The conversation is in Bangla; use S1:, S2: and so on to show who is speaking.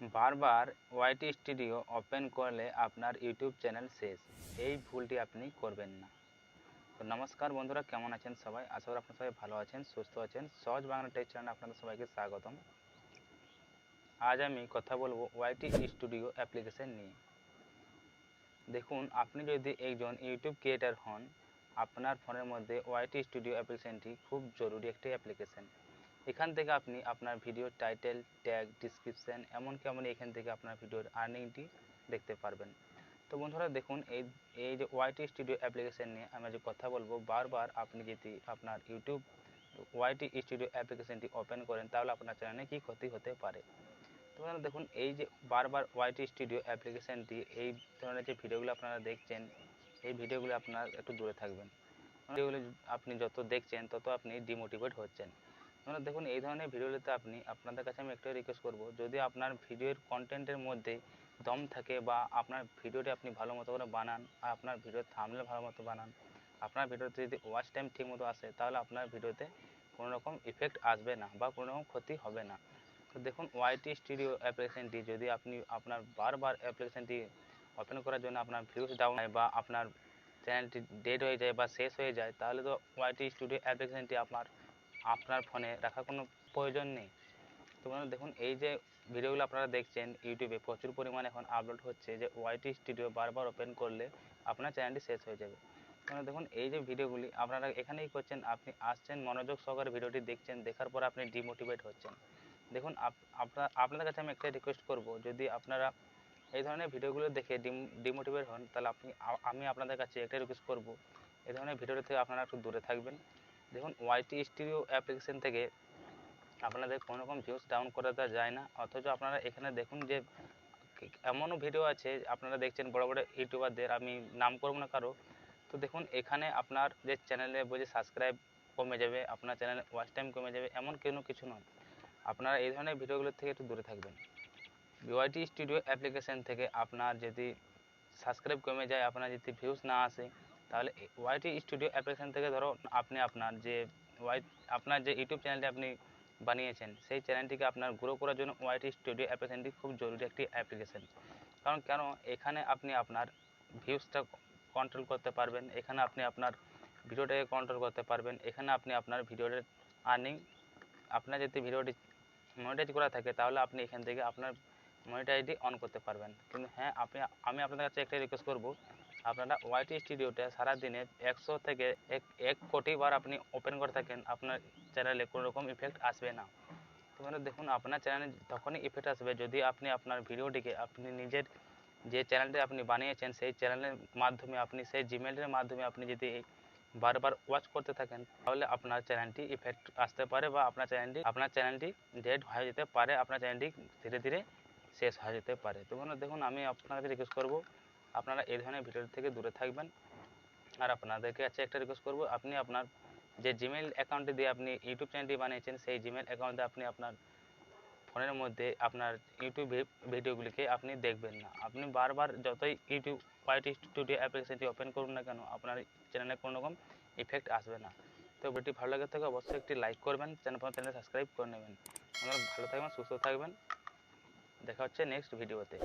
S1: বারবার ওয়াইটি স্টুডিও ওপেন করলে আপনার ইউটিউব চ্যানেল শেষ। এই ভুলটি আপনি করবেন না। তো নমস্কার বন্ধুরা, কেমন আছেন সবাই? আশা করি আপনারা সবাই ভালো আছেন, সুস্থ আছেন। সহজ বাংলা টেক চ্যানেলে আপনাদের সবাইকে স্বাগতম। আজ আমি কথা বলবো ওয়াইটি স্টুডিও অ্যাপ্লিকেশন নিয়ে। দেখুন, আপনি যদি একজন ইউটিউব ক্রিয়েটার হন, আপনার ফোনের মধ্যে ওয়াইটি স্টুডিও অ্যাপ্লিকেশনটি খুব জরুরি একটি অ্যাপ্লিকেশন। এখান থেকে আপনি আপনার ভিডিওর টাইটেল, ট্যাগ, ডিসক্রিপশন, এমনকি আপনি এখান থেকে আপনার ভিডিওর আর্নিংটি দেখতে পারবেন। তো বন্ধুরা দেখুন, এই যে ওয়াইটি স্টুডিও অ্যাপ্লিকেশন নিয়ে আমি যে কথা বলবো, বারবার আপনি যদি আপনার ইউটিউব ওয়াইটি স্টুডিও অ্যাপ্লিকেশনটি ওপেন করেন তাহলে আপনার চ্যানেলে কী ক্ষতি হতে পারে। তো বন্ধুরা দেখুন, এই যে বারবার ওয়াইটি স্টুডিও অ্যাপ্লিকেশনটি, এই ধরনের যে ভিডিওগুলো আপনারা দেখছেন, এই ভিডিওগুলো আপনার একটু দূরে থাকবেন। ভিডিওগুলো আপনি যত দেখছেন তত আপনি ডিমোটিভেট হচ্ছেন। মানে দেখুন, এই ধরনের ভিডিওগুলোতে আপনাদের কাছে আমি একটাই রিকোয়েস্ট করব, যদি আপনার ভিডিওর কন্টেন্টের মধ্যে দম থাকে বা আপনার ভিডিওটি আপনি ভালো মতো করে বানান আর আপনার ভিডিওর থাম্বনেল ভালো মতো বানান, আপনার ভিডিওতে যদি ওয়াচ টাইম ঠিক মতো আসে, তাহলে আপনার ভিডিওতে কোনো রকম ইফেক্ট আসবে না বা কোনো রকম ক্ষতি হবে না। তো দেখুন, ওয়াইটি স্টুডিও অ্যাপ্লিকেশনটি যদি আপনি আপনার বারবার অ্যাপ্লিকেশনটি ওপেন করার জন্য আপনার ভিউজ ডাউন হয় বা আপনার চ্যানেলটি ডেড হয়ে যায় বা শেষ হয়ে যায়, তাহলে তো ওয়াইটি স্টুডিও অ্যাপ্লিকেশনটি আপনার ফোনে রাখার কোনো প্রয়োজন নেই। তো বন্ধুরা দেখুন, এই যে ভিডিওগুলো আপনারা দেখছেন ইউটিউবে প্রচুর পরিমাণে এখন আপলোড হচ্ছে যে ওয়াইটি স্টুডিও বারবার ওপেন করলে আপনার চ্যানেলটি শেষ হয়ে যাবে। মানে দেখুন, এই যে ভিডিওগুলি আপনারা এখানেই করছেন, আপনি আসছেন, মনোযোগ সহকারে ভিডিওটি দেখছেন, দেখার পর আপনি ডিমোটিভেট হচ্ছেন। দেখুন, আপনাদের কাছে আমি একটাই রিকোয়েস্ট করব, যদি আপনারা এই ধরনের ভিডিওগুলো দেখে ডিমোটিভেট হন, তাহলে আমি আপনাদের কাছে একটাই রিকোয়েস্ট করব, এই ধরনের ভিডিও থেকে আপনারা একটু দূরে থাকবেন। দেখুন, ওয়াইটি স্টুডিও অ্যাপ্লিকেশন থেকে আপনাদের কোনো রকম ভিউজ ডাউন করে দেওয়া যায় না, অথচ আপনারা এখানে দেখুন যে এমনও ভিডিও আছে আপনারা দেখছেন বড় বড় ইউটিউবারদের, আমি নাম করব না কারো। তো দেখুন, এখানে আপনার যে চ্যানেলে বলছে সাবস্ক্রাইব কমে যাবে, আপনার চ্যানেলে ওয়াচ টাইম কমে যাবে, এমন কিছু নয়। আপনারা এই ধরনের ভিডিওগুলোর থেকে একটু দূরে থাকবেন। ওয়াইটি স্টুডিও অ্যাপ্লিকেশন থেকে আপনার যদি সাবস্ক্রাইব কমে যায়, আপনার যদি ভিউজ না আসে, তাহলে ওয়াইটি স্টুডিও অ্যাপ্লিকেশন থেকে ধরো আপনি আপনার যে ইউটিউব চ্যানেলটি আপনি বানিয়েছেন, সেই চ্যানেলটিকে আপনার গ্রো করার জন্য ওয়াইটি স্টুডিও অ্যাপ্লিকেশনটি খুব জরুরি একটি অ্যাপ্লিকেশন। কেন এখানে আপনি আপনার ভিউজটা কন্ট্রোল করতে পারবেন, এখানে আপনি আপনার ভিডিওটাকে কন্ট্রোল করতে পারবেন, এখানে আপনি আপনার ভিডিওর আর্নিং, আপনার যদি ভিডিওটি মনিটাইজ করা থাকে তাহলে আপনি এখান থেকে আপনার মনিটাইজটি অন করতে পারবেন। কিন্তু হ্যাঁ, আমি আপনাদের কাছে একটাই রিকোয়েস্ট করব, আপনারা ওয়াইটি স্টুডিওটা সারাদিনে 100 থেকে 1 কোটি বার আপনি ওপেন করে থাকেন, আপনার চ্যানেলে কোনো রকম ইফেক্ট আসবে না। তো মানে দেখুন, আপনার চ্যানেলে তখনই ইফেক্ট আসবে যদি আপনি আপনার ভিডিওটিকে আপনি নিজের যে চ্যানেলটি আপনি বানিয়েছেন সেই চ্যানেলের মাধ্যমে, আপনি সেই জিমেলের মাধ্যমে আপনি যদি বারবার ওয়াচ করতে থাকেন, তাহলে আপনার চ্যানেলটি ইফেক্ট আসতে পারে বা আপনার চ্যানেলটি ডেড হয়ে যেতে পারে, আপনার চ্যানেলটি ধীরে ধীরে শেষ হয়ে যেতে পারে। তো মানে দেখুন, আমি আপনাদের রিকোয়েস্ট করব, আপনারা এই ধরনের ভিডিও থেকে দূরে থাকবেন। আর আপনাদেরকে কাছে একটা রিকোয়েস্ট করব, আপনি আপনার যে জিমেল অ্যাকাউন্টটি দিয়ে আপনি ইউটিউব চ্যানেলটি বানিয়েছেন, সেই জিমেল অ্যাকাউন্টে আপনি আপনার ফোনের মধ্যে আপনার ইউটিউব ভিডিওগুলিকে আপনি দেখবেন না। আপনি বারবার যতই ওয়াইটি স্টুডিও অ্যাপ্লিকেশনটি ওপেন করুন না কেন, আপনার চ্যানেলে কোনো রকম ইফেক্ট আসবে না। তো ভিডিওটি ভালো লাগে থাকে অবশ্যই একটি লাইক করবেন, চ্যানেল সাবস্ক্রাইব করে নেবেন। আপনারা ভালো থাকবেন, সুস্থ থাকবেন। দেখা হচ্ছে নেক্সট ভিডিওতে।